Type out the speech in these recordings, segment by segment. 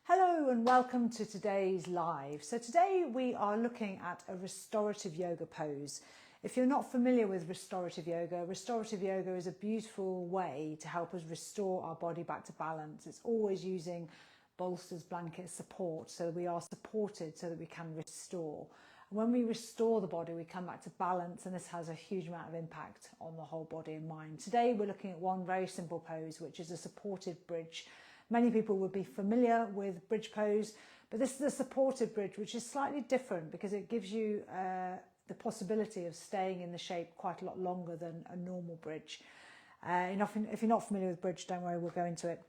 Hello and welcome to today's live. So today we are looking at a restorative yoga pose. If you're not familiar with restorative yoga is a beautiful way to help us restore our body back to balance. It's always using bolsters, blankets, support, so we are supported so that we can restore. And when we restore the body, we come back to balance, and this has a huge amount of impact on the whole body and mind. Today we're looking at one very simple pose, which is a supported bridge. Many people would be familiar with bridge pose, but this is a supported bridge, which is slightly different because it gives you the possibility of staying in the shape quite a lot longer than a normal bridge. If you're not familiar with bridge, don't worry, we'll go into it.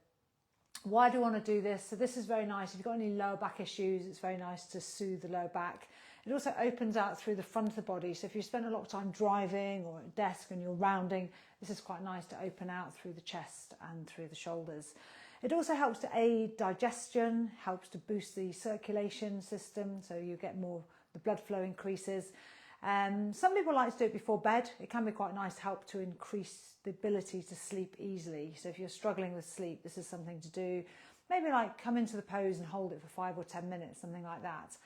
Why do I want to do this? So this is very nice. If you've got any lower back issues, it's very nice to soothe the lower back. It also opens out through the front of the body. So if you spend a lot of time driving or at a desk and you're rounding, this is quite nice to open out through the chest and through the shoulders. It also helps to aid digestion, helps to boost the circulation system, so you get more, the blood flow increases. Some people like to do it before bed. It can be quite nice to help to increase the ability to sleep easily. So if you're struggling with sleep, this is something to do. Maybe like come into the pose and hold it for 5 or 10 minutes, something like that.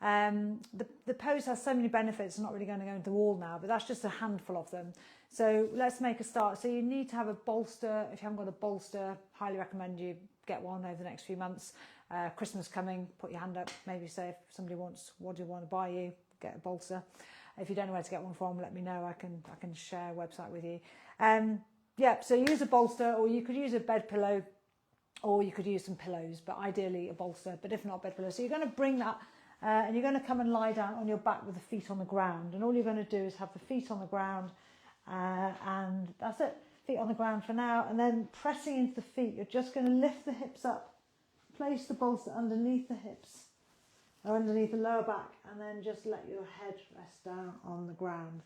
The pose has so many benefits. I'm not really going to go into all now, but that's just a handful of them. So let's make a start. So you need to have a bolster. If you haven't got a bolster, highly recommend you get one over the next few months. Christmas coming, put your hand up. Maybe say if somebody wants, what do you want to buy you? Get a bolster. If you don't know where to get one from, let me know. I can share a website with you. So use a bolster, or you could use a bed pillow, or you could use some pillows, but ideally a bolster. But if not, bed pillow. So you're going to bring that. And you're going to come and lie down on your back with the feet on the ground, and all you're going to do is have the feet on the ground, and that's it, feet on the ground for now. And then pressing into the feet, you're just going to lift the hips up, place the bolster underneath the hips or underneath the lower back, and then just let your head rest down on the ground.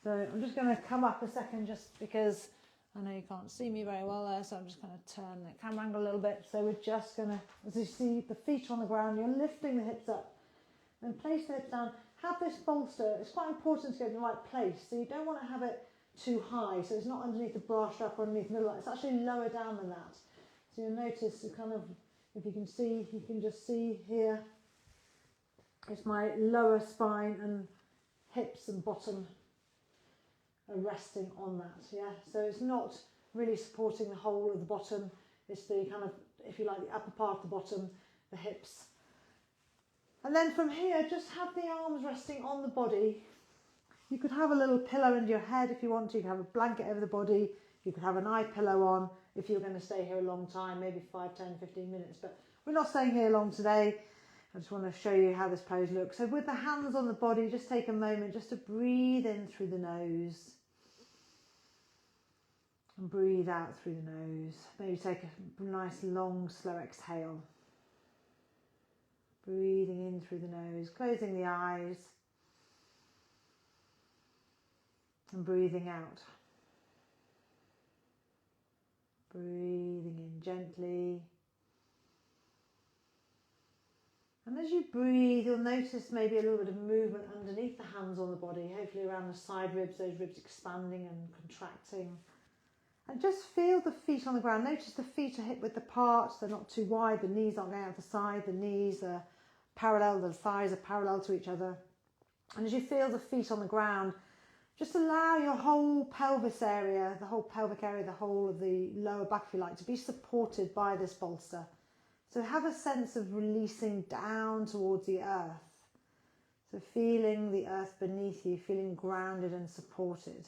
So I'm just going to come up a second just because I know you can't see me very well there, so I'm just going to turn the camera angle a little bit. So we're just going to, as you see, the feet on the ground, you're lifting the hips up. Then place the hips down. Have this bolster. It's quite important to get in the right place. So you don't want to have it too high. So it's not underneath the bra strap or underneath the middle. It's actually lower down than that. So you'll notice it kind of, if you can see, you can just see here. It's my lower spine and hips and bottom are resting on that. Yeah. So it's not really supporting the whole of the bottom. It's the kind of, if you like, the upper part of the bottom, the hips. And then from here, just have the arms resting on the body. You could have a little pillow under your head if you want to. You could have a blanket over the body. You could have an eye pillow on if you're going to stay here a long time, maybe 5, 10, 15 minutes. But we're not staying here long today. I just want to show you how this pose looks. So with the hands on the body, just take a moment just to breathe in through the nose. And breathe out through the nose. Maybe take a nice long slow exhale. Breathing in through the nose, closing the eyes, and breathing out. Breathing in gently. And as you breathe, you'll notice maybe a little bit of movement underneath the hands on the body, hopefully around the side ribs, those ribs expanding and contracting. And just feel the feet on the ground. Notice the feet are hip width apart, they're not too wide, the knees aren't going out the side, the knees are parallel, the thighs are parallel to each other. And as you feel the feet on the ground, just allow your whole pelvis area, the whole pelvic area, the whole of the lower back, if you like, to be supported by this bolster. So have a sense of releasing down towards the earth. So feeling the earth beneath you, feeling grounded and supported.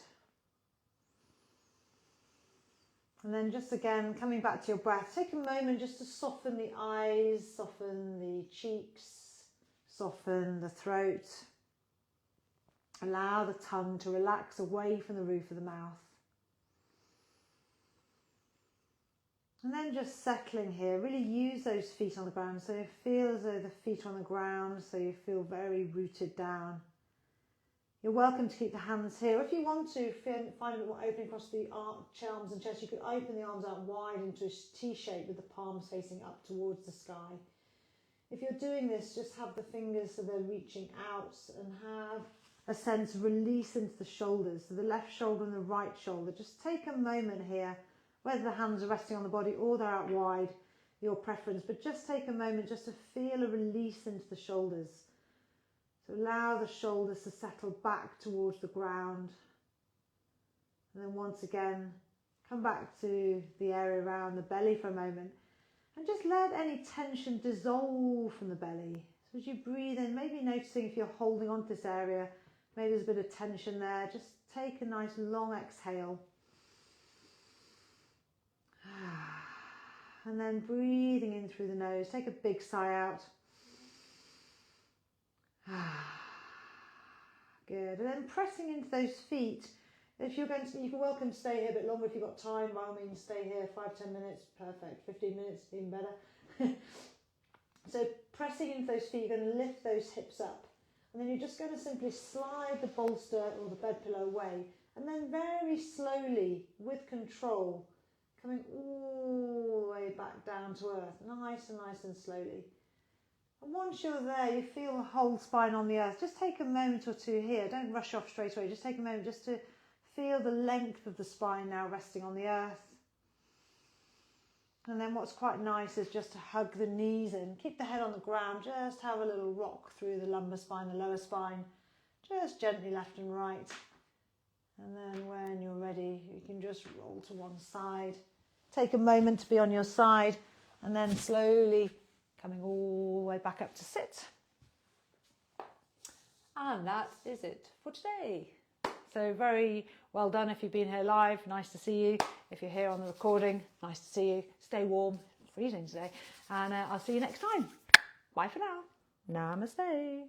And then just again, coming back to your breath, take a moment just to soften the eyes, soften the cheeks, soften the throat. Allow the tongue to relax away from the roof of the mouth. And then just settling here, really use those feet on the ground. So you feel as though the feet are on the ground, so you feel very rooted down. You're welcome to keep the hands here. If you want to find a bit more opening across the arms and chest, you could open the arms out wide into a T shape with the palms facing up towards the sky. If you're doing this, just have the fingers so they're reaching out and have a sense of release into the shoulders, so the left shoulder and the right shoulder. Just take a moment here, whether the hands are resting on the body or they're out wide, your preference, but just take a moment just to feel a release into the shoulders. So allow the shoulders to settle back towards the ground. And then once again, come back to the area around the belly for a moment and just let any tension dissolve from the belly. So as you breathe in, maybe noticing if you're holding on to this area, maybe there's a bit of tension there. Just take a nice long exhale. And then breathing in through the nose, take a big sigh out. Good. And then pressing into those feet. If you're going to, you're welcome to stay here a bit longer if you've got time. By all means, stay here 5-10 minutes. Perfect. 15 minutes, even better. So pressing into those feet, you're going to lift those hips up. And then you're just going to simply slide the bolster or the bed pillow away. And then very slowly, with control, coming all the way back down to earth. Nice and slowly. And once you're there, you feel the whole spine on the earth. Just take a moment or two here. Don't rush off straight away. Just take a moment just to feel the length of the spine now resting on the earth. And then what's quite nice is just to hug the knees in. Keep the head on the ground. Just have a little rock through the lumbar spine, the lower spine. Just gently left and right. And then when you're ready, you can just roll to one side. Take a moment to be on your side. And then slowly coming all the way back up to sit. And that is it for today. So very well done if you've been here live. Nice to see you. If you're here on the recording, nice to see you. Stay warm. It's freezing today. And I'll see you next time. Bye for now. Namaste.